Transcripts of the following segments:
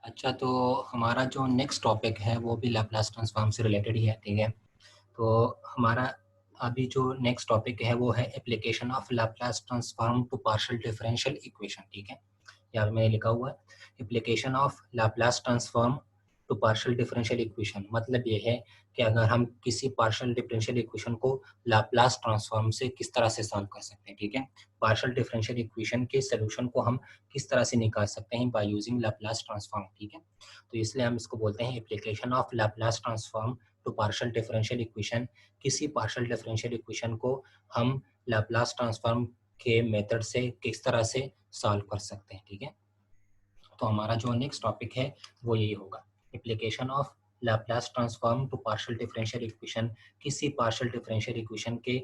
अच्छा, तो हमारा जो नेक्स्ट टॉपिक है वो भी लैप्लास ट्रांसफॉर्म से रिलेटेड ही है, ठीक है। तो हमारा अभी जो नेक्स्ट टॉपिक है वो है application of Laplace transform to partial differential equation, ठीक है। यहाँ पे मैंने लिखा हुआ है application of Laplace transform to partial differential equation. मतलब ये है कि अगर हम किसी पार्शियल डिफरेंशियल इक्वेशन को लैप्लास ट्रांसफॉर्म से किस तरह से सॉल्व कर सकते हैं, ठीक है। पार्शियल डिफरेंशियल इक्वेशन के सोल्यूशन को हम किस तरह से निकाल सकते हैं बाय यूजिंग लैप्लास ट्रांसफॉर्म, ठीक है। तो इसलिए हम इसको बोलते हैं application of Laplace transform to partial differential equation. किसी पार्शियल डिफरेंशियल इक्वेशन को हम लैप्लास ट्रांसफॉर्म के मेथड से किस तरह से सॉल्व कर सकते हैं, ठीक है। तो हमारा जो नेक्स्ट टॉपिक है वो यही होगा, application of Laplace transform to partial differential equation. किसी पार्शियल डिफरेंशियल इक्वेशन के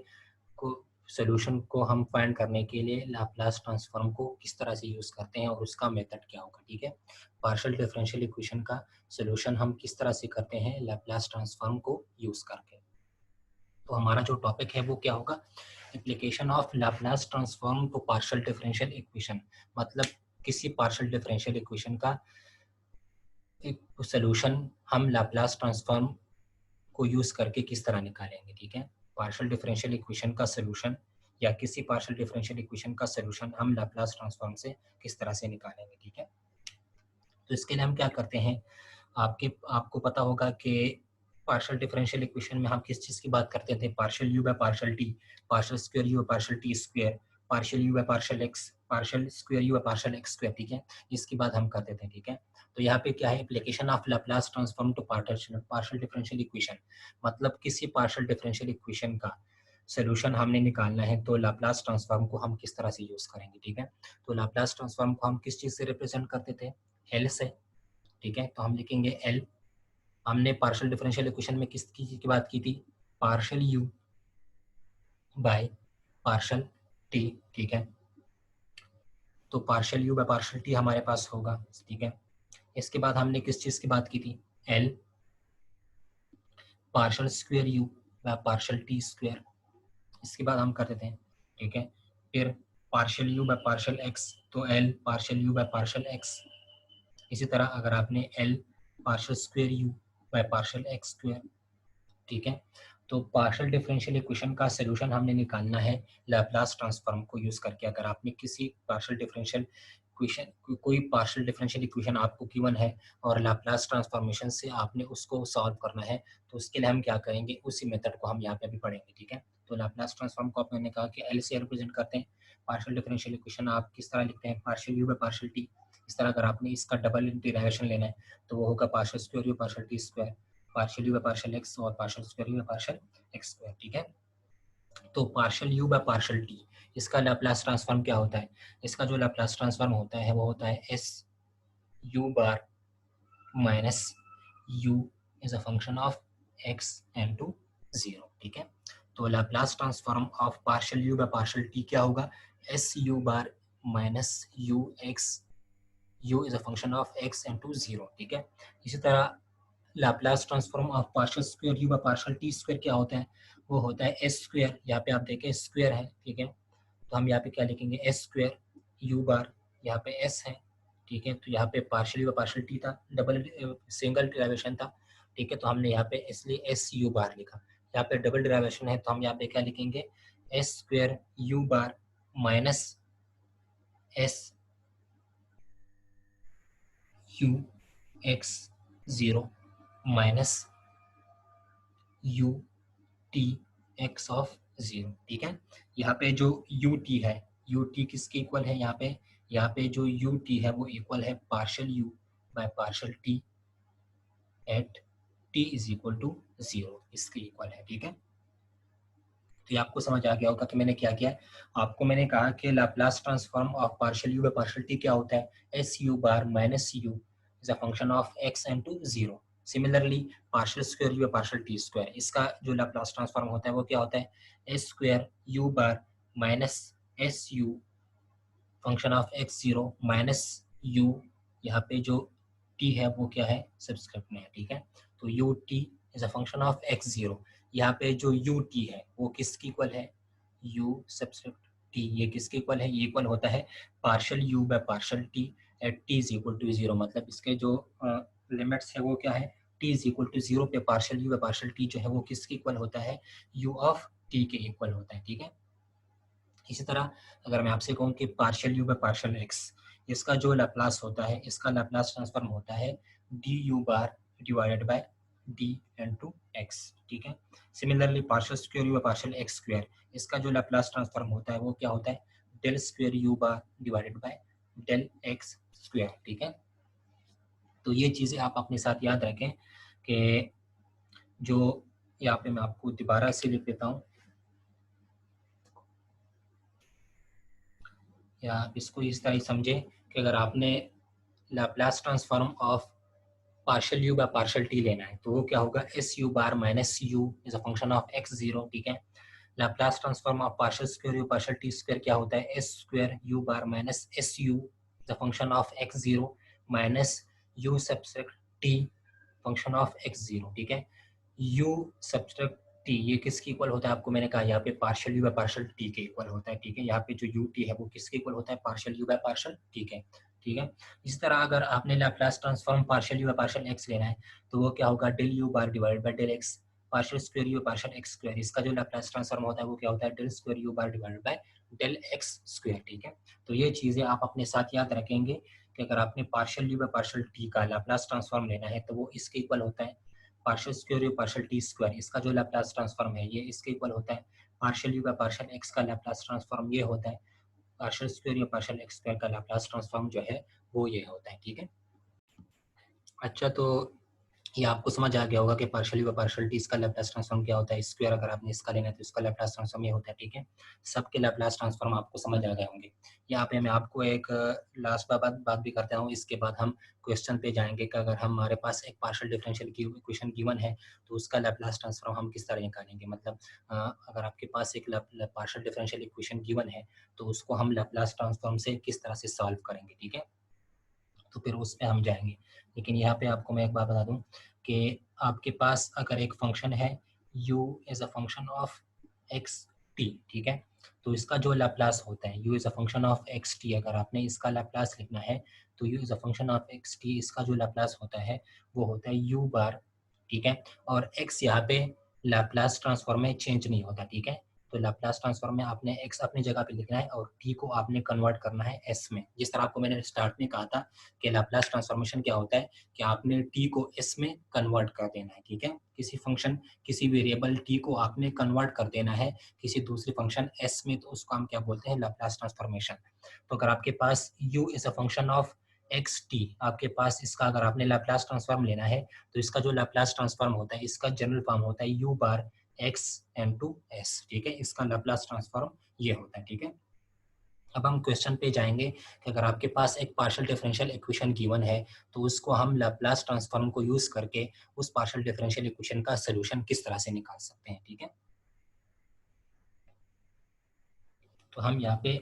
को सॉल्यूशन को हम फाइंड करने के लिए लैप्लास ट्रांसफॉर्म को किस तरह से यूज करते हैं और उसका मेथड क्या होगा, ठीक है। पार्शियल डिफरेंशियल इक्वेशन का सॉल्यूशन हम किस तरह से करते हैं लैप्लास ट्रांसफॉर्म को यूज करके। तो हमारा जो टॉपिक है वो क्या होगा, application of Laplace transform to partial differential equation. मतलब किसी पार्शियल डिफरेंशियल इक्वेशन का एक सॉल्यूशन हम लैप्लास ट्रांसफॉर्म को यूज करके किस तरह निकालेंगे, ठीक है। पार्शियल डिफरेंशियल इक्वेशन का सॉल्यूशन या किसी पार्शियल डिफरेंशियल इक्वेशन का सॉल्यूशन हम लैप्लास ट्रांसफॉर्म से किस तरह से निकालेंगे, ठीक है। तो इसके लिए हम क्या करते हैं, आपको पता होगा कि पार्शियल डिफरेंशियल इक्वेशन में हम किस चीज़ की बात करते थे, partial you by partial T, partial square you by partial T square, partial you by partial x, partial square you by partial x square, ठीक है। इसकी बात हम करते थे, ठीक है। तो यहाँ पे क्या है, application of Laplace transform to partial differential equation. मतलब किसी पार्शियल डिफरेंशियल इक्वेशन का सोल्यूशन हमने निकालना है तो लैप्लास ट्रांसफॉर्म को हम किस तरह से यूज करेंगे, ठीक है। तो लैप्लास ट्रांसफॉर्म को हम किस चीज से रिप्रेजेंट करते थे, एल से, ठीक है। तो हम लिखेंगे एल। हमने पार्शियल डिफरेंशियल इक्वेशन में किसकी की बात की थी, partial you by partial T, ठीक है। तो partial you by partial T हमारे पास होगा, ठीक है। इसके बाद हमने किस चीज की बात की थी, L partial square you by partial T square. इसके बाद हम करते थे, ठीक है। फिर partial you by partial X, तो L partial you by partial X. इसी तरह अगर आपने L partial square you by partial x square, ठीक है। तो पार्शियल डिफरेंशियल इक्वेशन का सॉल्यूशन हमने निकालना है लैप्लास ट्रांसफॉर्म को यूज करके। अगर आपने किसी पार्शियल डिफरेंशियल इक्वेशन कोई पार्शियल डिफरेंशियल इक्वेशन आपको गिवन है और लैप्लास ट्रांसफॉर्मेशन से आपने उसको सॉल्व करना है, तो उसके लिए हम क्या करेंगे, उसी मेथड को हम यहाँ पे अभी पढ़ेंगे, ठीक है। तो लैप्लास ट्रांसफॉर्म को मैंने कहा कि एल से रिप्रेजेंट करते हैं। पार्शियल डिफरेंशियल इक्वेशन आप किस तरह लिखते हैं, partial you by partial T. इस तरह अगर आपने इसका डबल डेरिवेशन लेना है तो वो होगा partial square you partial T square, partial you by partial X और partial square you by partial x square, ठीक है। तो partial you by partial T, इसका लैप्लास ट्रांसफॉर्म क्या होता है, इसका जो लैप्लास ट्रांसफॉर्म होता है वो होता है S U bar minus you is a function of X N to zero, ठीक है। तो Laplace transform of partial you by partial T क्या होगा, S you bar minus you X, U is a function of X N to zero, ठीक है। इसी तरह Laplace transform of partial square you by partial T square क्या होता है, वो होता है एस स्क्वायर। यहाँ पे आप देखें स्क्वायर है, ठीक है। तो हम यहाँ पे क्या लिखेंगे, एस स्क्वायर यू बार, यहाँ पे एस है, ठीक है। तो यहाँ पे पार्शियल यू पार्शियल टी था, डबल सिंगल डेरिवेशन था, ठीक है। तो हमने यहाँ पे इसलिए एस यू बार लिखा। यहाँ पे डबल डेरिवेशन है तो हम यहाँ पे क्या लिखेंगे, S square u bar minus s you x zero minus U T x of zero, ठीक है। यहाँ पे जो यू टी है, यू टी किसके इक्वल है, यहाँ पे जो यू टी है वो इक्वल है partial you by partial T at T is equal to zero, इसके इक्वल है, ठीक है। तो ये आपको समझ आ गया होगा कि मैंने क्या किया है। आपको मैंने कहा कि Laplace transform of partial you by partial T क्या होता है, S U bar minus you is a function of X N to zero. Similarly partial square you by partial T square, इसका जो लाप्लास ट्रांसफॉर्म होता है वो क्या होता है, S square u bar minus s you function of x zero minus you, यहाँ पे जो टी है वो क्या है, सब्सक्रिप्ट में है, ठीक है। तो U T is a function of x zero. यहाँ पे जो यू टी है वो किसकी इक्वल है, यू सब्सक्रिप्ट टी, ये किसके इक्वल है, ये इक्वल होता है partial you by partial T at T is equal to 0, मतलब इसके जो लिमिट्स है वो क्या है, टी इज इक्वल टू 0 पे पार्शियल यू या पार्शियल टी जो है वो किसके इक्वल होता है, यू ऑफ टी के इक्वल होता है, ठीक है। इसी तरह अगर मैं आपसे कहूँ कि partial you by partial x, इसका जो लैप्लास होता है, इसका लैप्लास ट्रांसफॉर्म होता है D you bar divided by D into x, ठीक है। Similarly partial square you by partial x square, इसका जो लैप्लास ट्रांसफॉर्म होता है वो क्या होता है, del square u bar divided by del x square, ठीक है। तो ये चीज़ें आप अपने साथ याद रखें कि जो यहाँ पे मैं आपको दोबारा से लिख देता हूँ, या आप इसको इस तरह समझें कि अगर आपने Laplace transform of partial you by partial T लेना है तो वो क्या होगा, S you bar minus you is a function of x zero, ठीक है। Laplace transform of partial square you partial T square क्या होता है, S square u bar minus s u is a function of x zero minus you subtract T function of x zero, ठीक है। You subtract T ये किसके equal होता है, आपको मैंने कहा यहाँ पे partial you by partial t के इक्वल होता है, ठीक है। यहाँ पे जो यू टी है वो किसके इक्वल होता है, partial you by partial t के, ठीक है। इसी तरह अगर आपने Laplace transform partial you by partial x लेना है तो वो क्या होगा, del u bar divided by del x partial square you partial x square, इसका जो लैप्लास ट्रांसफॉर्म होता है वो क्या होता है, del square u bar divided by del x square, ठीक है। तो ये चीजें आप अपने साथ याद रखेंगे कि अगर आपने partial you by partial T का लैप्लास ट्रांसफॉर्म लेना है तो वो इसके इक्वल होता है partial square you partial T square, इसका जो लैप्लास ट्रांसफॉर्म है ये इसके इक्वल होता है partial you by partial x का लैप्लास ट्रांसफॉर्म ये होता है पार्शियल स्क्वायर या पार्शियल एक्स स्क्वायर का लैप्लास ट्रांसफॉर्म जो है वो ये होता है, ठीक है। अच्छा, तो ये आपको समझ आ गया होगा कि पार्शियल व पार्शियल टी इसका लैप्लास ट्रांसफॉर्म क्या होता है, स्क्वायर अगर आपने इसका लेना है तो इसका लैप्लास ट्रांसफॉर्म ये होता है, ठीक है। सबके लैप्लास ट्रांसफॉर्म आपको समझ आ गए होंगे। यहाँ पे मैं आपको एक लास्ट बात भी करता हूँ, इसके बाद हम क्वेश्चन पे जाएंगे कि अगर हमारे पास एक पार्शियल डिफरेंशियल की इक्वेशन गिवन है तो उसका लैप्लास ट्रांसफॉर्म हम किस तरह निकालेंगे, मतलब अगर आपके पास एक पार्शियल डिफरेंशियल इक्वेशन गिवन है तो उसको हम लैप्लास ट्रांसफॉर्म से किस तरह से सॉल्व करेंगे, ठीक है। तो फिर उस पर हम जाएंगे, लेकिन यहाँ पे आपको मैं एक बात बता दूं कि आपके पास अगर एक फंक्शन है u is a function of x T, ठीक है, तो इसका जो लैप्लास होता है u is a function of x T, अगर आपने इसका लैप्लास लिखना है तो u is a function of x T, इसका जो लैप्लास होता है वो होता है u बार, ठीक है। और x यहाँ पे लैप्लास ट्रांसफॉर्म में चेंज नहीं होता, ठीक है। तो लैप्लास ट्रांसफॉर्म में आपने x अपनी जगह पे लिखना है और t को आपने कन्वर्ट करना है s में, जिस तरह आपको मैंने स्टार्ट में कहा था कि लैप्लास ट्रांसफॉर्मेशन क्या होता है कि आपने t को s में कन्वर्ट कर देना है, ठीक है। किसी फंक्शन किसी वेरिएबल t को आपने कन्वर्ट कर देना है किसी दूसरे फंक्शन s में, तो उसको हम क्या बोलते हैं, लैप्लास ट्रांसफॉर्मेशन। तो अगर आपके पास u is a function of x T, आपके पास इसका अगर आपने लैप्लास ट्रांसफॉर्म लेना है तो इसका जो लैप्लास ट्रांसफॉर्म होता है इसका जनरल फॉर्म होता है u bar x N to s, ठीक है। इसका लैप्लास ट्रांसफॉर्म ये होता है, ठीक है। अब हम क्वेश्चन पे जाएंगे कि अगर आपके पास एक पार्शियल डिफरेंशियल इक्वेशन गिवन है तो उसको हम लैप्लास ट्रांसफॉर्म को यूज करके उस पार्शियल डिफरेंशियल इक्वेशन का सोल्यूशन किस तरह से निकाल सकते हैं, ठीक है। तो हम यहाँ पे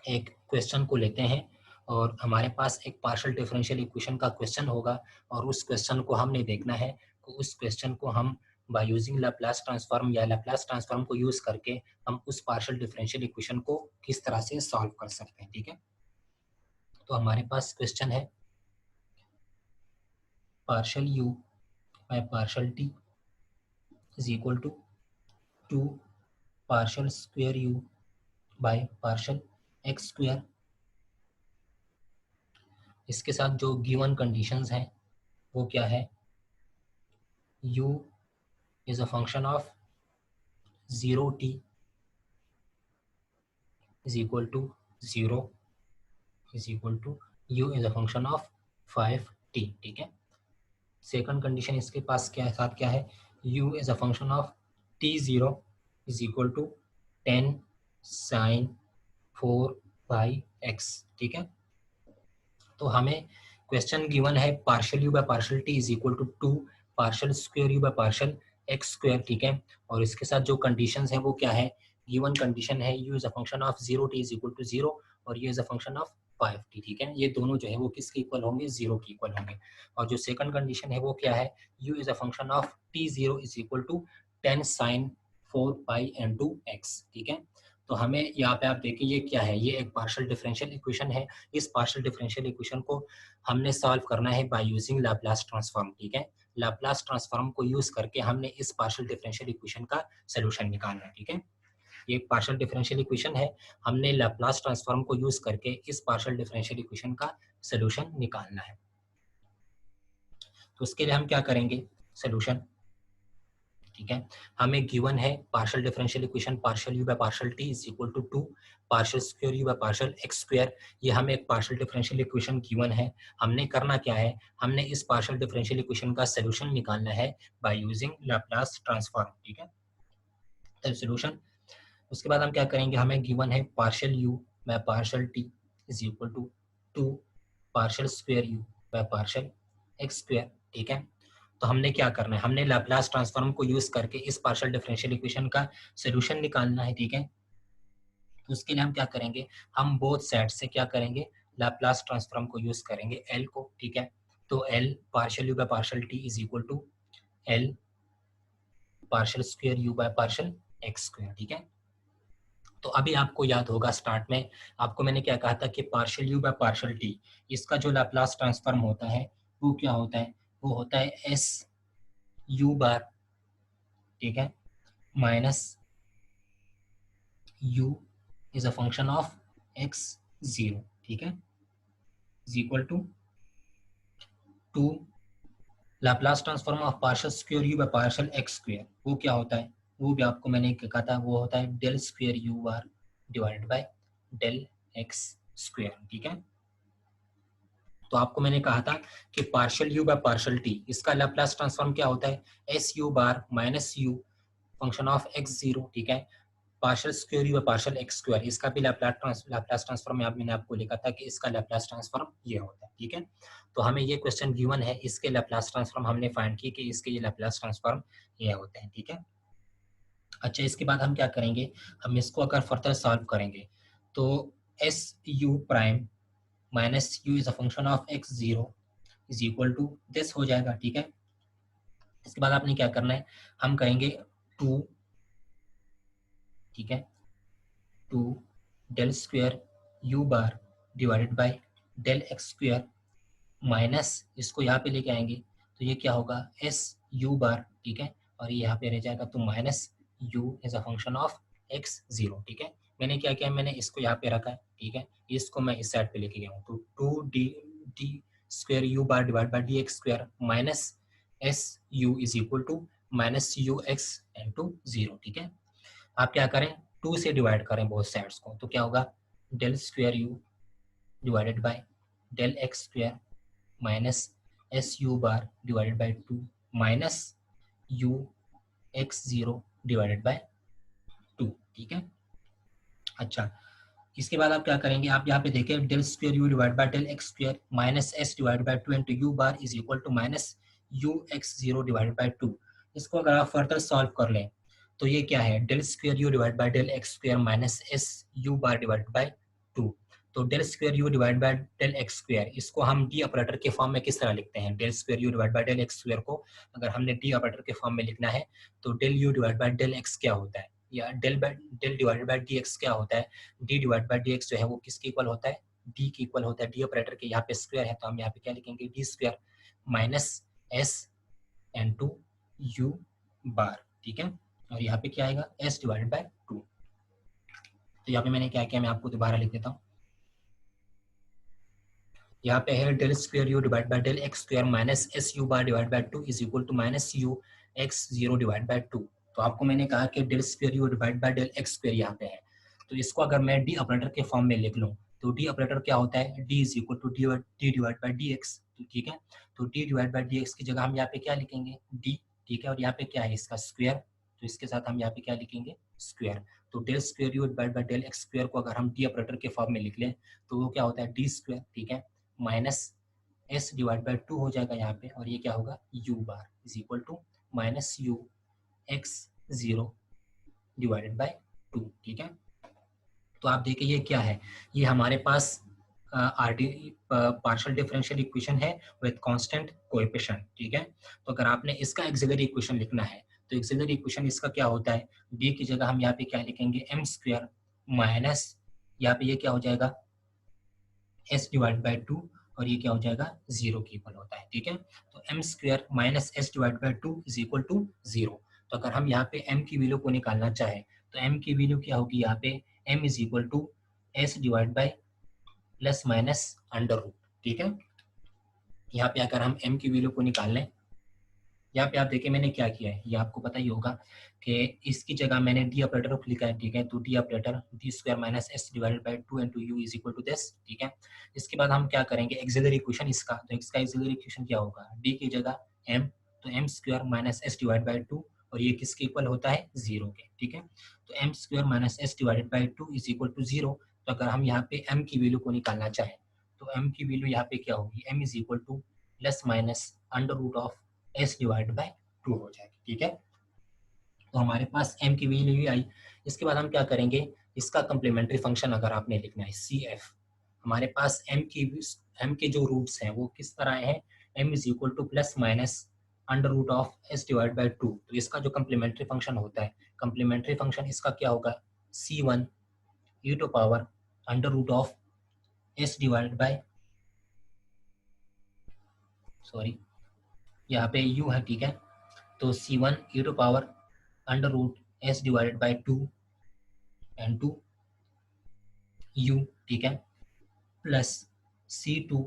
एक क्वेश्चन को लेते हैं और हमारे पास एक पार्शियल डिफरेंशियल इक्वेशन का क्वेश्चन होगा और उस क्वेश्चन को हमने देखना है तो उस क्वेश्चन को हम बाय यूजिंग लैप्लास ट्रांसफॉर्म या लैप्लास ट्रांसफॉर्म को यूज करके हम उस पार्शियल डिफरेंशियल इक्वेशन को किस तरह से सॉल्व कर सकते हैं, ठीक है। तो हमारे पास क्वेश्चन है partial you by partial t is equal to 2 partial square you by partial x square. इसके साथ जो गिवन कंडीशंस हैं वो क्या है, u is a function of 0t is equal to 0 is equal to u is a function of 5t, ठीक है। Second condition इसके पास क्या साथ क्या है, u is a function of t0 is equal to 10 sin 4 by x, ठीक है। तो हमें क्वेश्चन गिवन है partial you by partial t is equal to 2 partial square you by partial x square, ठीक है। और इसके साथ जो कंडीशंस है वो क्या है, गिवन कंडीशन है u is a function of 0 t is equal to 0 और ये is a function of 5t, ठीक है। ये दोनों जो है वो किसके इक्वल होंगे, 0 के इक्वल होंगे। और जो सेकंड कंडीशन है वो क्या है, u is a function of t0 is equal to 10 sin 4 pi n2 x, ठीक है। तो हमें यहाँ पे आप देखिए ये क्या है, ये एक पार्शियल डिफरेंशियल इक्वेशन है। इस पार्शियल डिफरेंशियल इक्वेशन को हमने सॉल्व करना है बाय यूजिंग लैप्लास ट्रांसफॉर्म, ठीक है। लैप्लास ट्रांसफॉर्म को यूज करके हमने इस पार्शियल डिफरेंशियल इक्वेशन का सोल्यूशन निकालना है, ठीक है। ये एक पार्शियल डिफरेंशियल इक्वेशन है, हमने लैप्लास ट्रांसफॉर्म को यूज करके इस पार्शियल डिफरेंशियल इक्वेशन का सोल्यूशन निकालना है। तो उसके लिए हम क्या करेंगे, सोल्यूशन, ठीक है। हमें गिवन है partial differential equation partial you by partial t is equal to 2 partial square you by partial x square. ये हमें एक पार्शियल डिफरेंशियल इक्वेशन गिवन है। हमने करना क्या है, हमने इस पार्शियल डिफरेंशियल इक्वेशन का सोल्यूशन निकालना है बाय यूजिंग लैप्लास ट्रांसफॉर्म, ठीक है। तो सोल्यूशन, उसके बाद हम क्या करेंगे, हमें गिवन है partial you by partial t is equal to 2 partial square you by partial x square, ठीक है। तो हमने क्या करना है, हमने लैप्लास ट्रांसफॉर्म को यूज करके इस पार्शियल डिफरेंशियल इक्वेशन का सोल्यूशन निकालना है, ठीक है। तो उसके लिए हम क्या करेंगे, हम बोथ साइड से क्या करेंगे, लैप्लास ट्रांसफॉर्म को यूज करेंगे एल को, ठीक है। तो L partial you by partial t is equal to L partial square you by partial x square, ठीक है। तो अभी आपको याद होगा स्टार्ट में आपको मैंने क्या कहा था कि partial you by partial T, इसका जो लैप्लास ट्रांसफॉर्म होता है वो क्या होता है, वो होता है एस यू बार, ठीक है, minus u is a function of x0, ठीक है, is equal to 2 Laplace transform of partial square u by partial x square. वो क्या होता है, वो भी आपको मैंने कहा था, वो होता है del square u bar divided by del x square, ठीक है। तो आपको मैंने कहा था कि partial u by partial t, इसका लाप्लास ट्रांसफॉर्म क्या होता है, S U bar minus u function of x0, ठीक है, partial square you partial x square. इसका भी लैप्लास ट्रांसफॉर्म मैंने आपको लिखा था कि इसका लैप्लास ट्रांसफॉर्म ये होता है, ठीक है। तो हमें ये क्वेश्चन गिवन है, इसके लैप्लास ट्रांसफॉर्म हमने फाइंड की कि इसके ये लैप्लास ट्रांसफॉर्म ये होते हैं, ठीक है। अच्छा, इसके बाद हम क्या करेंगे, हम इसको अगर फर्दर सॉल्व करेंगे तो s u prime minus you is a function of x zero is equal to this हो जाएगा, ठीक है। इसके बाद आपने क्या करना है, हम कहेंगे 2, ठीक है, 2 del square u bar divided by del x square minus, इसको यहाँ पे लेके आएंगे तो ये क्या होगा, एस यू बार, ठीक है, और ये यहाँ पे रह जाएगा तो minus you is a function of x zero, ठीक है। मैंने क्या किया, मैंने इसको यहाँ पे रखा है, ठीक है, इसको मैं इस साइड पे लेके गया हूँ, तो 2d square u bar divide by d x square minus s u is equal to minus you x into zero, ठीक है। आप क्या करें, 2 से डिवाइड करें बोथ साइड्स को, तो क्या होगा, del square u divided by del x square minus s you bar divided by 2 minus you x zero divided by 2, ठीक है। अच्छा, इसके बाद आप क्या करेंगे, आप यहाँ पे देखिए del square u divide by del x square minus S divide by 2 into u bar is equal to minus you x zero divide by 2। इसको अगर आप फर्दर सॉल्व कर लें तो ये क्या है, del square u divide by del x square minus s you bar divide by 2। तो del square u divide by del x square, इसको हम डी ऑपरेटर के फॉर्म में किस तरह लिखते हैं, del square u divide by del x square को अगर हमने डी ऑपरेटर के फॉर्म में लिखना है तो del u divide by del x क्या होता है, या del divided by d x क्या होता है, d divide by d x जो है वो किसके इक्वल होता है, डी के इक्वल होता है। डी ऑपरेटर के यहाँ पे स्क्वायर है तो हम यहाँ पे क्या लिखेंगे, D square minus S N to you bar, ठीक है, और यहाँ पे क्या आएगा, एस डिवाइडेड बाय 2। तो यहाँ पे मैंने क्या किया, मैं आपको दोबारा लिख देता हूँ, यहाँ पे है del square u divide by del x square minus s you bar divide by 2 is equal to minus you x zero divide by 2। तो आपको मैंने कहा कि del square u divide by del x square यहाँ पे है, तो इसको अगर मैं डी ऑपरेटर के फॉर्म में लिख लूँ तो डी ऑपरेटर क्या होता है, D is equal to d divide by d x, ठीक है। तो d divide by d x की जगह हम यहाँ पे क्या लिखेंगे, डी, ठीक है, और यहाँ पे क्या है इसका स्क्वायर, तो इसके साथ हम यहाँ पे क्या लिखेंगे, स्क्वायर। तो del square u divide by del x square को अगर हम डी ऑपरेटर के फॉर्म में लिख लें तो वो क्या होता है, डी स्क्वायर, ठीक है, माइनस एस डिवाइड बाय 2 हो जाएगा यहाँ पे, और ये क्या होगा, u bar is equal to minus you x zero divided by 2, ठीक है। तो आप देखिए ये क्या है, ये हमारे पास पार्शियल डिफरेंशियल इक्वेशन है विद कांस्टेंट कोएफिशिएंट, ठीक है। तो अगर आपने इसका एक्सिलरी इक्वेशन लिखना है तो एक्सिलरी इक्वेशन इसका क्या होता है, डी की जगह हम यहाँ पे क्या लिखेंगे, एम स्क्वायर माइनस यहाँ पे ये क्या हो जाएगा एस डिवाइड बाई टू, और ये क्या हो जाएगा जीरो के इक्वल होता है, ठीक है। तो m square minus S divide by two is equal to zero. तो अगर हम यहाँ पे एम की वैल्यू को निकालना चाहें तो एम की वैल्यू क्या होगी यहाँ पे, m is equal to s divide by plus minus under root, ठीक है। यहाँ पे अगर हम एम की वैल्यू को निकाल लें, यहाँ पे आप देखिए मैंने क्या किया है, ये आपको पता ही होगा कि इसकी जगह मैंने डी ऑपरेटर लिखा है, ठीक है। तो D operator D square minus s divided by two into u is equal to this, ठीक है। इसके बाद हम क्या करेंगे, एक्सिलरी इक्वेशन इसका, तो इसका एक्सिलरी इक्वेशन क्या होगा, डी की जगह एम, तो m square minus S divide by two, और ये किसके इक्वल होता है जीरो के, ठीक है। तो m square minus s divided by two is equal to zero. तो अगर हम यहाँ पे एम की वैल्यू को निकालना चाहें तो एम की वैल्यू यहाँ पे क्या होगी, m is equal to plus minus under root of S divide by two हो जाएगी, ठीक है। तो हमारे पास m की वैल्यू भी आई। इसके बाद हम क्या करेंगे, इसका कम्प्लीमेंट्री फंक्शन अगर आपने लिखना है सी एफ, हमारे पास m के जो रूट्स हैं वो किस तरह हैं, m is equal to plus minus under root of s divide by two. तो इसका जो कम्प्लीमेंट्री फंक्शन होता है, कम्प्लीमेंट्री फंक्शन इसका क्या होगा, C one E to power under root of S divide by, sorry यहाँ पे u है, ठीक है। तो C one E to power under root S divided by two N to you, ठीक है, plus C two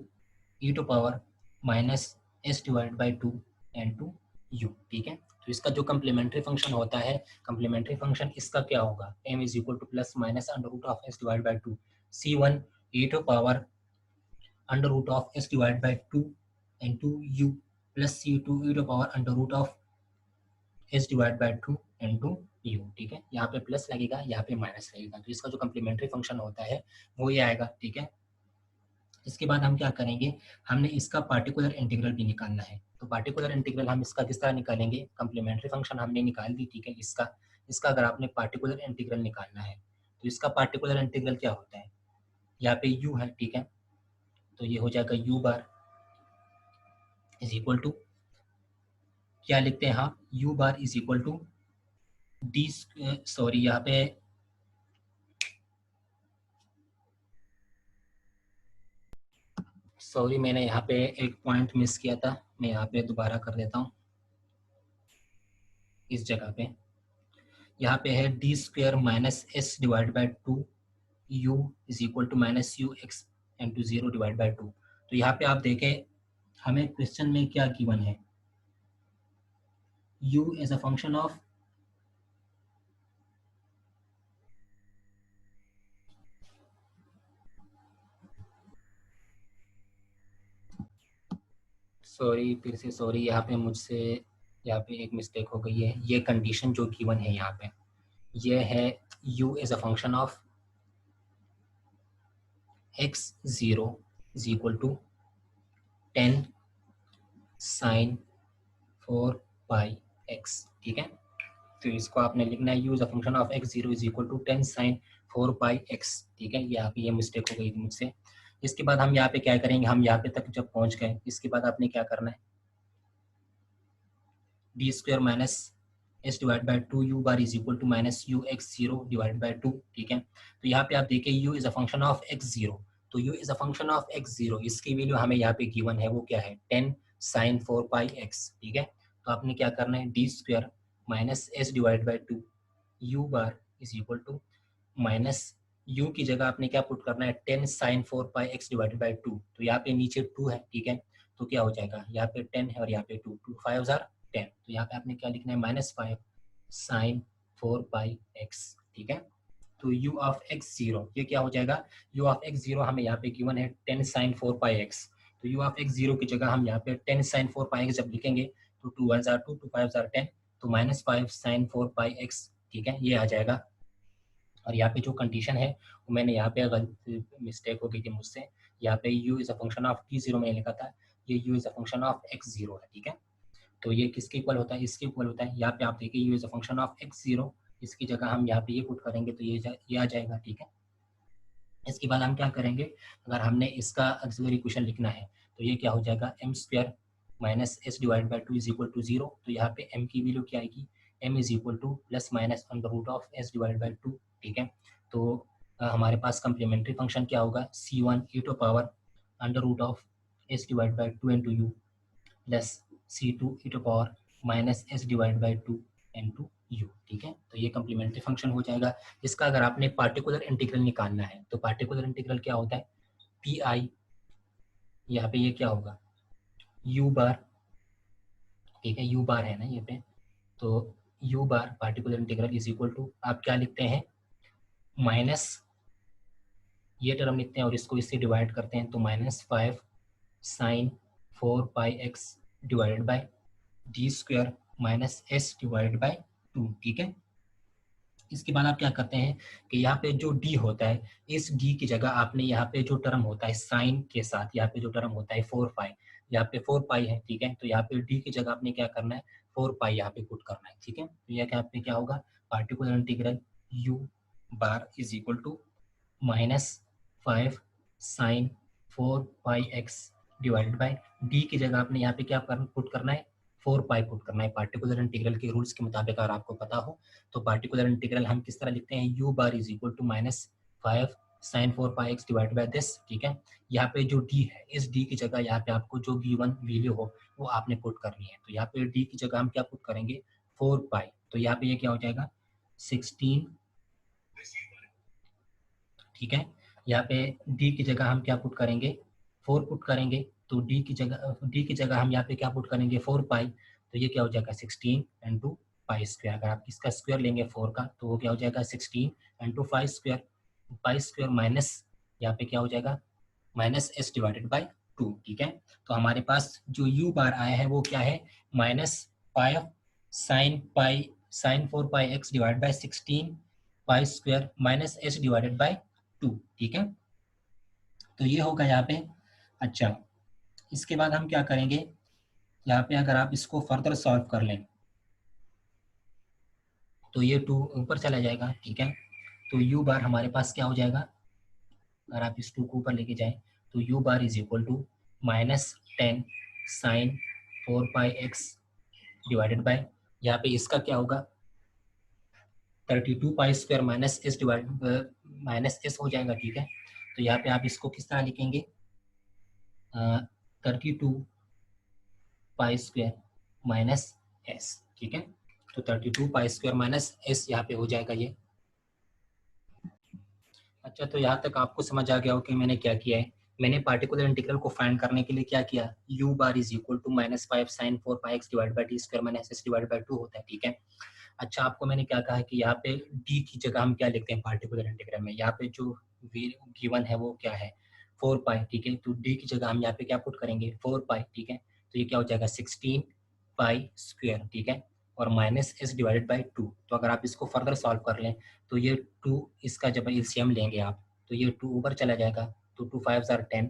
E to power minus S divide by two N to you, ठीक है। तो इसका जो कम्प्लीमेंट्री फंक्शन होता है, कम्प्लीमेंट्री फंक्शन इसका क्या होगा, m is equal to plus minus under root of S divide by two c one E to power under root of S divide by two N to u plus C two E to power under root of S divide by two N to you, ठीक है। यहाँ पे plus लगेगा, यहाँ पे minus लगेगा, तो इसका जो कम्प्लीमेंट्री फंक्शन होता है वो ये आएगा, ठीक है। इसके बाद हम क्या करेंगे, हमने इसका पार्टिकुलर इंटीग्रल भी निकालना है। तो पार्टिकुलर इंटीग्रल हम इसका किस तरह निकालेंगे, कम्प्लीमेंट्री फंक्शन हमने निकाल दी, ठीक है। इसका इसका अगर आपने पार्टिकुलर इंटीग्रल निकालना है तो इसका पार्टिकुलर इंटीग्रल क्या होता है, यहाँ पे u है, ठीक है। तो ये हो जाएगा u bar is equal to, क्या लिखते हैं हाँ, u bar is equal to d, sorry यहाँ पे सॉरी मैंने यहाँ पे एक पॉइंट मिस किया था, मैं यहाँ पे दोबारा कर देता हूँ। इस जगह पे यहाँ पे है D square minus S divide by two u is equal to minus you x into zero divide by two. तो यहाँ पे आप देखें हमें क्वेश्चन में क्या गिवन है, u as a function of sorry फिर से सॉरी, यहाँ पे मुझसे यहाँ पे एक मिस्टेक हो गई है। ये कंडीशन जो गिवन है यहाँ पे ये है u as a function of x zero is equal to 10 sine 4 pi x, ठीक है। तो इसको आपने लिखना है u is a function of x zero is equal to 10 sine 4 pi x, ठीक है। यहाँ पे ये मिस्टेक हो गई थी मुझसे। इसके बाद हम यहाँ पे क्या करेंगे, हम यहाँ पे तक जब पहुँच गए इसके बाद आपने क्या करना है, D square minus S divide by two you bar is equal to minus you x zero divide by two, ठीक है। तो यहाँ पे आप देखिए U is a function of x zero, तो U is a function of x zero, इसकी value हमें यहाँ पे गिवन है वो क्या है 10 साइन 4 पाई एक्स, ठीक है। तो आपने क्या करना है, D square minus S divide by two you bar is equal to minus u की जगह आपने क्या पुट करना है 10 sine 4 pi x divided by two. तो यहाँ पे नीचे 2 है, ठीक है। तो क्या हो जाएगा, यहाँ पे 10 है और यहाँ पे 2, 2 5 10। तो यहाँ पे आपने क्या लिखना है माइनस 5 साइन 4 पाई एक्स, ठीक है। तो u ऑफ एक्स जीरो ये क्या हो जाएगा, u ऑफ एक्स जीरो हमें यहाँ पे गिवन है 10 साइन 4 पाई एक्स। तो u ऑफ एक्स जीरो की जगह हम यहाँ पे 10 साइन 4 पाई एक्स जब लिखेंगे तो 2 1 2 2 5 10, तो माइनस 5 साइन 4 पाई एक्स, ठीक है, ये आ जाएगा। और यहाँ पे जो कंडीशन है वो मैंने यहाँ पे गलत मिस्टेक हो गई थी मुझसे, यहाँ पे u is a function of t zero मैंने लिखा था, ये u is a function of x zero है, ठीक है। तो ये किसके इक्वल होता है, इसके इक्वल होता है। यहाँ पे आप देखिए u is a function of x zero, इसकी जगह हम यहाँ पे ये पुट करेंगे तो ये आ जाएगा, ठीक है। इसके बाद हम क्या करेंगे, अगर हमने इसका ऑक्सिलरी इक्वेशन लिखना है तो ये क्या हो जाएगा, m square minus S divide by two is equal to zero. तो यहाँ पे m की वैल्यू क्या आएगी, m is equal to plus minus under root of S divide by two, ठीक है। तो हमारे पास कम्प्लीमेंट्री फंक्शन क्या होगा, C1 e to power under root of s divide by 2 into u plus C2 e to power minus s divide by 2 into u. ठीक है, तो ये कम्प्लीमेंट्री फंक्शन हो जाएगा। इसका अगर आपने पार्टिकुलर इंटीग्रल निकालना है तो पार्टिकुलर इंटीग्रल क्या होता है, पी आई, यहाँ पे ये क्या होगा यू बार। ठीक है, यू बार है ना ये पे, तो u bar particular integral is equal to आप क्या लिखते हैं, माइनस ये टर्म लिखते हैं और इसको इससे डिवाइड करते हैं तो -5 sine 4πx divided by d square minus s divided by 2। ठीक है, इसके बाद आप क्या करते हैं कि यहाँ पे जो d होता है, इस d की जगह आपने यहाँ पे जो टर्म होता है साइन के साथ, यहाँ पे जो टर्म होता है 4π, यहाँ पे 4π है। ठीक है, तो यहाँ पे d की जगह आपने क्या करना है, 4π यहाँ पे पुट करना है। ठीक है, तो यह क्या पे क्या होगा, particular integral u bar is equal to -5 sine 4πx divided by d की जगह आपने यहाँ पे क्या पुट करना है, 4π पुट करना है। पार्टिकुलर इंटीग्रल के रूल्स के मुताबिक अगर आपको पता हो तो पार्टिकुलर इंटीग्रल हम किस तरह लिखते हैं, u bar is equal to -5 sine 4πx divide by this. ठीक है, यहाँ पे जो d है, इस d की जगह यहाँ पे आपको जो v1 वैल्यू हो वो आपने पुट करनी है। तो यहाँ पे d की जगह हम क्या पुट करेंगे, 4π, तो यहाँ पे ये क्या हो जाएगा 16। ठीक है, यहाँ पे d की जगह हम क्या पुट करेंगे, 4 पुट करेंगे, तो d की जगह हम यहाँ पे क्या पुट करेंगे 4π, तो ये क्या हो जाएगा 16 इंटू पाई स्क्वायर। अगर आप इसका स्क्वायर लेंगे 4 का तो वो क्या हो जाएगा 16 इंटू पाई स्क्वायर, पाई स्क्वायर माइनस यहाँ पे क्या हो जाएगा माइनस एस डिवाइडेड बाई 2। ठीक है, तो हमारे पास जो u बार आया है वो क्या है, -5 sine 4πx divide by 16 pi square minus s divided by 2। ठीक है, तो ये होगा यहाँ पे। अच्छा, इसके बाद हम क्या करेंगे, यहाँ पे अगर आप इसको फर्दर सॉल्व कर लें तो ये 2 ऊपर चला जाएगा। ठीक है, तो u बार हमारे पास क्या हो जाएगा, अगर आप इस 2 को ऊपर लेके जाएं तो u bar is equal to -10 sine 4πx divided by, यहाँ पे इसका क्या होगा 32 pi square minus S divide minus s हो जाएगा। ठीक है, तो यहाँ पे आप इसको किस तरह लिखेंगे, 32 पाई स्क्वायर माइनस एस। ठीक है, तो 32 पाई स्क्वायर माइनस एस यहाँ पे हो जाएगा ये। अच्छा, तो यहाँ तक आपको समझ आ गया हो कि मैंने क्या किया है, मैंने पार्टिकुलर इंटीग्रल को फाइंड करने के लिए क्या किया, u bar is equal to -5 sine 4πx divide by t square minus S divide by 2 होता है। ठीक है, अच्छा आपको मैंने क्या कहा है कि यहाँ पे d की जगह हम क्या लिखते हैं पार्टिकुलर इंटीग्रल में, यहाँ पे जो गिवन है वो क्या है 4π। ठीक है, तो d की जगह हम यहाँ पे क्या पुट करेंगे 4π। ठीक है, तो ये क्या हो जाएगा 16 पाई स्क्वायर। ठीक है, और माइनस एस डिवाइडेड बाई 2। तो अगर आप इसको फर्दर सॉल्व कर लें तो ये 2, इसका जब एलसीएम लेंगे आप तो ये 2 ऊपर चला जाएगा, तो 2 5 आर 10,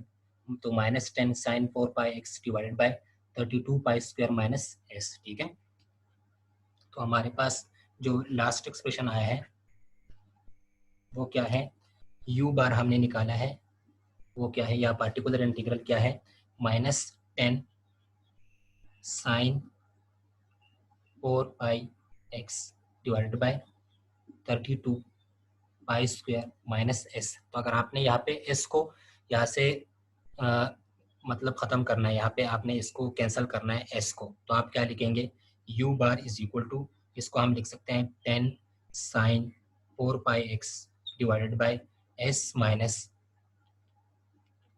तो -10 sine 4πx divided by 32 pi square minus s. ठीक है, तो हमारे पास जो लास्ट एक्सप्रेशन आया है वो क्या है, u बार हमने निकाला है वो क्या है, या पार्टिकुलर इंटीग्रल क्या है, -10 sine 4πx divided by 32 pi square minus s. तो अगर आपने यहाँ पे एस को यहाँ से मतलब ख़त्म करना है, यहाँ पे आपने इसको कैंसिल करना है एस को, तो आप क्या लिखेंगे, u bar is equal to, इसको हम लिख सकते हैं 10 sine 4πx divided by s minus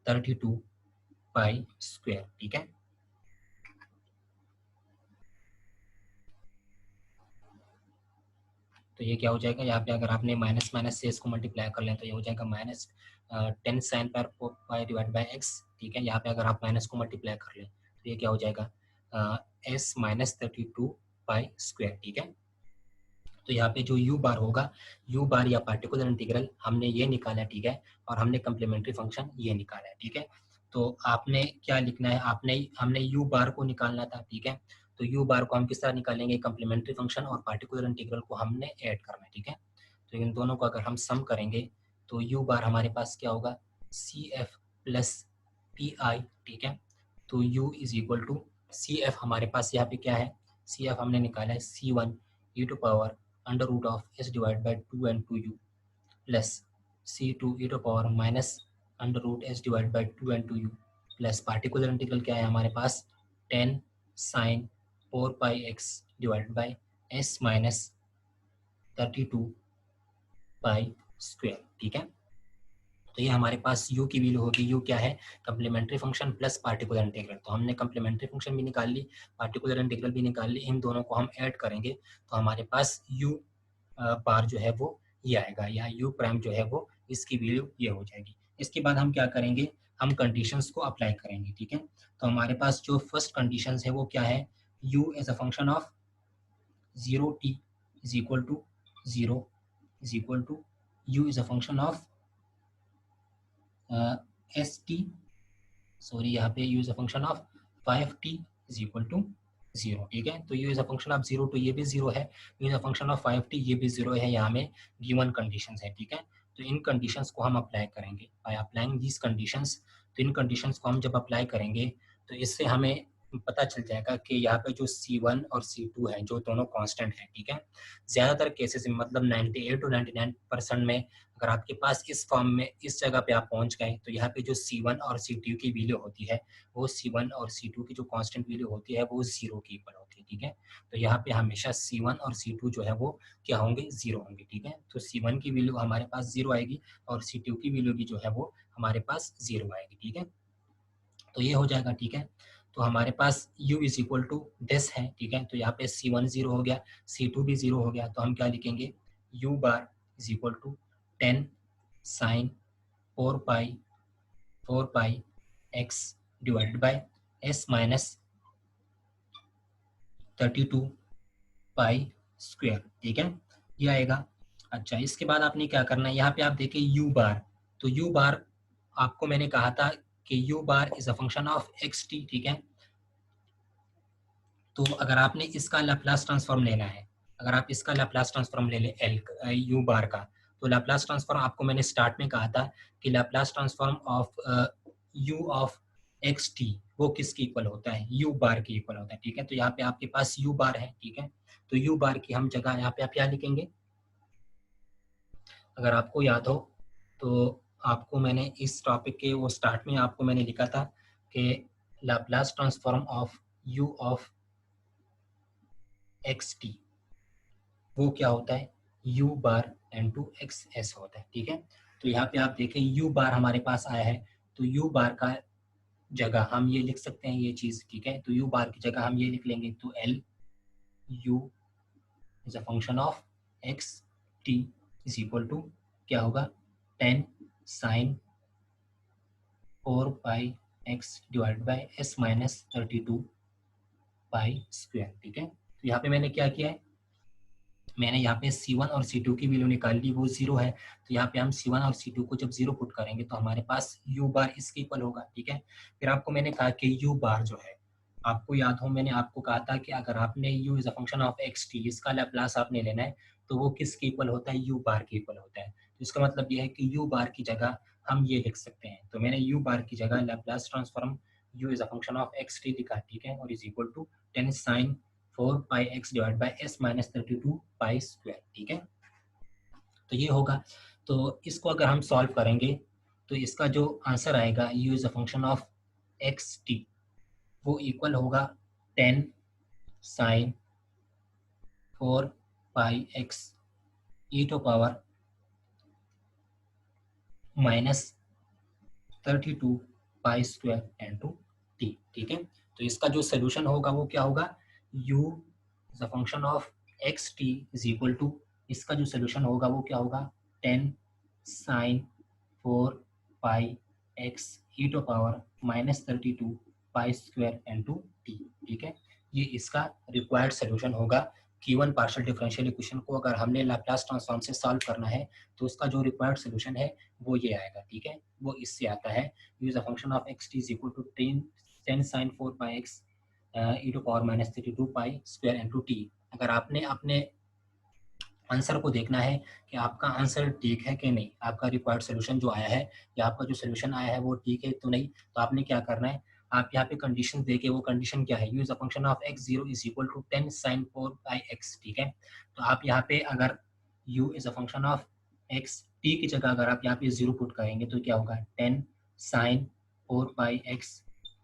32 pi square. ठीक है, तो ये क्या हो जाएगा, यहाँ पे अगर आपने माइनस माइनस से इसको मल्टीप्लाई कर लें तो ये हो जाएगा -10 साइन पर 4π डिवाइड बाई एक्स। ठीक है, यहाँ पे अगर आप माइनस को मल्टीप्लाई कर लें तो ये क्या हो जाएगा एस माइनस 32 पाई स्क्वायर। ठीक है, तो यहाँ पे जो u बार होगा, u बार या पार्टिकुलर इंटीग्रल हमने ये निकाला है। ठीक है, और हमने कम्प्लीमेंट्री फंक्शन ये निकाला है। ठीक है, तो आपने क्या लिखना है, हमने u बार को निकालना था। ठीक है, तो u बार को हम किस तरह निकालेंगे, कम्प्लीमेंट्री फंक्शन और पार्टिकुलर इंटीग्रल को हमने ऐड करना है। ठीक है, तो इन दोनों को अगर हम सम करेंगे तो u बार हमारे पास क्या होगा, C F plus P I. ठीक है, तो u is equal to C F, हमारे पास यहाँ पे क्या है, सी एफ हमने निकाला है C1 e to power under root of S divide by 2 and 2u plus C2 e to power minus under root s divide by 2 plus particular integral क्या है हमारे पास 10 sine 4 pi x divide by s minus 32 pi square. ठीक है, तो ये हमारे पास u की वैल्यू होगी, u क्या है complementary function plus particular integral. तो हमने कम्प्लीमेंट्री फंक्शन भी निकाल ली, पार्टिकुलर इंटीग्रल भी निकाल ली, इन दोनों को हम ऐड करेंगे तो हमारे पास u बार जो है वो ये आएगा, या u प्राइम जो है वो इसकी वैल्यू ये हो जाएगी। इसके बाद हम क्या करेंगे, हम कंडीशंस को अप्लाई करेंगे। ठीक है, तो हमारे पास जो फर्स्ट कंडीशंस है वो क्या है, u as a function of 0t is equal to 0 is equal to u is a function of s t, sorry यहाँ पे u is a function of 5t is equal to 0। ठीक है, तो u is a function of 0 तो ये भी 0 है, u is a function of 5t ये भी 0 है, यहाँ में गिवन कंडीशंस है। ठीक है, तो इन कंडीशंस को हम अप्लाई करेंगे, बाय अप्लाइंग दीज कंडीशंस। तो इन कंडीशंस को हम जब अप्लाई करेंगे तो इससे हमें पता चल जाएगा कि यहाँ पे जो C1 और C2 है जो दोनों कांस्टेंट है। ठीक है, ज़्यादातर केसेस में मतलब 98 to 99% में अगर आपके पास इस फॉर्म में इस जगह पे आप पहुंच गए तो यहाँ पे जो C1 और C2 की वैल्यू होती है वो C1 और C2 की जो कांस्टेंट वैल्यू होती है वो 0 के इक्वल होती है। ठीक है, तो यहाँ पे हमेशा C1 और C2 जो है वो क्या होंगे, 0 होंगे। ठीक है, तो C1 की वैल्यू हमारे पास 0 आएगी और C2 की वैल्यू भी जो है वो हमारे पास 0 आएगी। ठीक है, तो ये हो जाएगा। ठीक है, तो हमारे पास u is equal to this है। ठीक है, तो यहाँ पे C1 0 हो गया, C2 भी 0 हो गया, तो हम क्या लिखेंगे, u bar is equal to 10 sine 4 pi x divided by s minus 32 pi square. ठीक है, ये आएगा। अच्छा, इसके बाद आपने क्या करना है, यहाँ पे आप देखिए u बार, तो u बार आपको मैंने कहा था कि u bar is a function of xt। ठीक है, तो अगर आपने इसका लैप्लास ट्रांसफॉर्म लेना है, अगर आप इसका लैप्लास ट्रांसफॉर्म ले ले एल यू बार का, तो लैप्लास ट्रांसफॉर्म आपको मैंने स्टार्ट में कहा था कि Laplace transform of u of x t वो किसके इक्वल होता है, यू बार के इक्वल होता है। ठीक है, तो यहाँ पे आपके पास यू बार है। ठीक है, तो यू बार की हम जगह यहाँ पे आप क्या लिखेंगे, अगर आपको याद हो तो आपको मैंने इस टॉपिक के वो स्टार्ट में आपको मैंने लिखा था कि Laplace transform of u of x t वो क्या होता है, u bar n to x s होता है। ठीक है, तो यहाँ पे आप देखें u बार हमारे पास आया है, तो u बार का जगह हम ये लिख सकते हैं ये चीज। ठीक है, तो u बार की जगह हम ये लिख लेंगे, तो l u is a function of x t is equal to क्या होगा 10 sine 4 pi x divide by s minus 32 pi square. ठीक है, तो यहाँ पे मैंने क्या किया है, मैंने यहाँ पे C1 और C2 की वैल्यू निकाल ली, वो 0 है, तो यहाँ पे हम C1 और C2 को जब 0 पुट करेंगे तो हमारे पास U बार इसके इक्वल होगा। ठीक है, फिर आपको मैंने कहा कि U बार जो है, आपको याद हो मैंने आपको कहा था कि अगर आपने U is a function of x T इसका लैप्लास आपने लेना है तो वो किसके इक्वल होता है, U बार के इक्वल होता है। तो इसका मतलब ये है कि U बार की जगह हम ये लिख सकते हैं, तो मैंने U बार की जगह Laplace transform U is a function of x t लिखा। ठीक है, और is equal to 10 sine 4 pi x divide by s minus 32 pi square. ठीक है, तो ये होगा। तो इसको अगर हम सॉल्व करेंगे तो इसका जो आंसर आएगा u is a function of x t वो इक्वल होगा 10 sine 4 pi x e to power minus 32 pi square n to t. ठीक है, तो इसका जो सोल्यूशन होगा वो क्या होगा, u is a function of x t is equal to, इसका जो सोल्यूशन होगा वो क्या होगा 10 sine 4 pi x e to power minus 32 pi square n to t. ठीक है, ये इसका रिक्वायर्ड सोल्यूशन होगा। गिवन पार्शियल डिफरेंशियल इक्वेशन को अगर हमने लैप्लास ट्रांसफॉर्म से सॉल्व करना है तो उसका जो रिक्वायर्ड सोल्यूशन है वो ये आएगा। ठीक है, वो इससे आता है u is a function of x t is equal to 10 sine 4 pi x e to power minus 32 pi square n to t. अगर आपने अपने आंसर को देखना है कि आपका आंसर ठीक है कि नहीं, आपका रिक्वायर्ड सोल्यूशन जो आया है या आपका जो सोल्यूशन आया है वो ठीक है तो नहीं, तो आपने क्या करना है, आप यहाँ पे कंडीशन देके, वो कंडीशन क्या है, u is a function of x zero is equal to 10 sine 4 by x. ठीक है, तो आप यहाँ पे अगर u is a function of x, t की जगह अगर आप यहाँ पे 0 पुट करेंगे तो क्या होगा 10 sin 4 pi x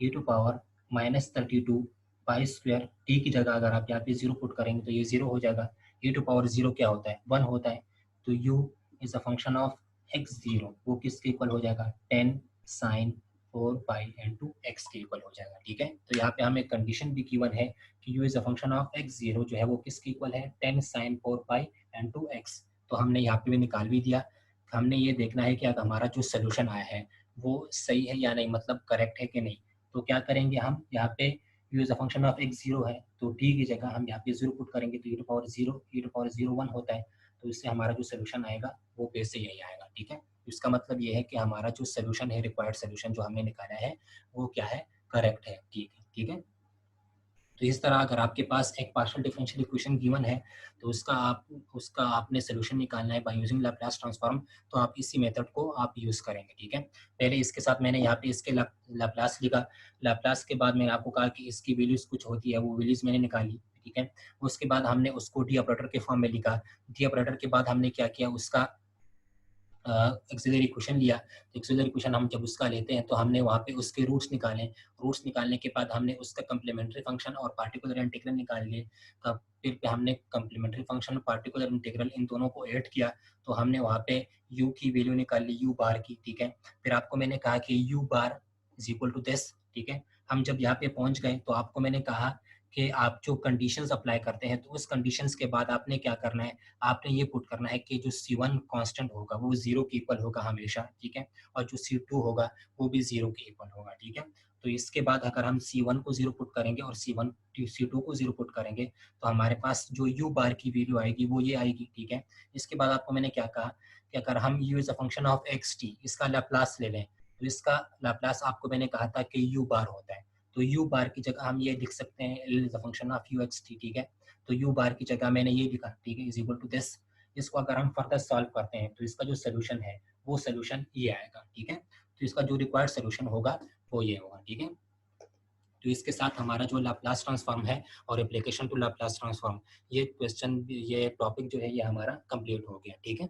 e to power -32 pi square. t की जगह अगर आप यहाँ पे 0 पुट करेंगे तो ये 0 हो जाएगा। e टू पावर 0 क्या होता है 1 होता है। तो u is a function of x0 वो किसके इक्वल हो जाएगा 10 sin 4 पाई इंटू एक्स के इक्वल हो जाएगा। ठीक है, तो यहाँ पे हमें कंडीशन भी गिवन है कि u is a function of x0 जो है वो किसके इक्वल है 10 sin 4 पाई इंटू एक्स। तो हमने यहाँ पे भी निकाल भी दिया। हमने ये देखना है कि अगर हमारा जो सोल्यूशन आया है वो सही है या नहीं, मतलब करेक्ट है कि नहीं। तो क्या करेंगे हम यहाँ पे u is a function of x0 है तो t की जगह हम यहाँ पे 0 पुट करेंगे तो e टू पावर 0 1 होता है। तो इससे हमारा जो सोल्यूशन आएगा वो बेस से यही आएगा। ठीक है, इसका मतलब ये है कि हमारा जो सोल्यूशन है, रिक्वायर्ड सोल्यूशन जो हमने निकाला है वो क्या है, करेक्ट है। ठीक है, ठीक है। तो इस तरह अगर आपके पास एक पार्शियल डिफरेंशियल इक्वेशन गिवन है तो उसका आपने सोल्यूशन निकालना है बाय यूजिंग लैप्लास ट्रांसफॉर्म। तो आप इसी मेथड को आप यूज़ करेंगे। ठीक है, पहले इसके साथ मैंने यहाँ पे इसके लैप्लास लिखा। लैप्लास के बाद मैंने आपको कहा कि इसकी वैल्यूज कुछ होती है, वो वैल्यूज मैंने निकाली। ठीक है, उसके बाद हमने उसको डी ऑपरेटर के फॉर्म में लिखा। डी ऑपरेटर के बाद हमने क्या किया, उसका एक्सिलरी इक्वेशन लिया। तो एक्सिलरी इक्वेशन हम जब उसका लेते हैं तो हमने वहाँ पे उसके रूट्स निकाले। रूट्स निकालने के बाद हमने उसका कम्प्लीमेंट्री फंक्शन और पार्टिकुलर इंटीग्रल निकाल लिए। तब फिर हमने कम्प्लीमेंट्री फंक्शन और पार्टिकुलर इंटीग्रल इन दोनों को ऐड किया। तो हमने वहाँ पे u की वैल्यू निकाल ली, u बार की। ठीक है, फिर आपको मैंने कहा कि u bar is equal to this. ठीक है, हम जब यहाँ पे पहुँच गए तो आपको मैंने कहा कि आप जो कंडीशंस अप्लाई करते हैं तो उस कंडीशंस के बाद आपने क्या करना है, आपने ये पुट करना है कि जो C1 कांस्टेंट होगा वो 0 के इक्वल होगा हमेशा। ठीक है, और जो C2 होगा वो भी 0 के इक्वल होगा। ठीक है, तो इसके बाद अगर हम C1 को 0 पुट करेंगे और C2 को 0 पुट करेंगे तो हमारे पास जो u बार की वैल्यू आएगी वो ये आएगी। ठीक है, इसके बाद आपको मैंने क्या कहा कि अगर हम u is a function of xt इसका लैप्लास ले लें तो इसका लैप्लास आपको मैंने कहा था कि u बार होता है। तो u बार की जगह हम ये लिख सकते हैं l is a function of uxt। ठीक है, तो u बार की जगह मैंने ये लिखा। ठीक है, इज इक्वल टू दिस। इसको अगर हम फर्दर सॉल्व करते हैं तो इसका जो सोल्यूशन है वो सोल्यूशन ये आएगा। ठीक है, तो इसका जो रिक्वायर्ड सोल्यूशन होगा वो ये होगा। ठीक है, तो इसके साथ हमारा जो लाप्लास ट्रांसफॉर्म है और एप्लीकेशन टू लाप्लास ट्रांसफॉर्म, ये क्वेश्चन, ये टॉपिक जो है ये हमारा कंप्लीट हो गया। ठीक है।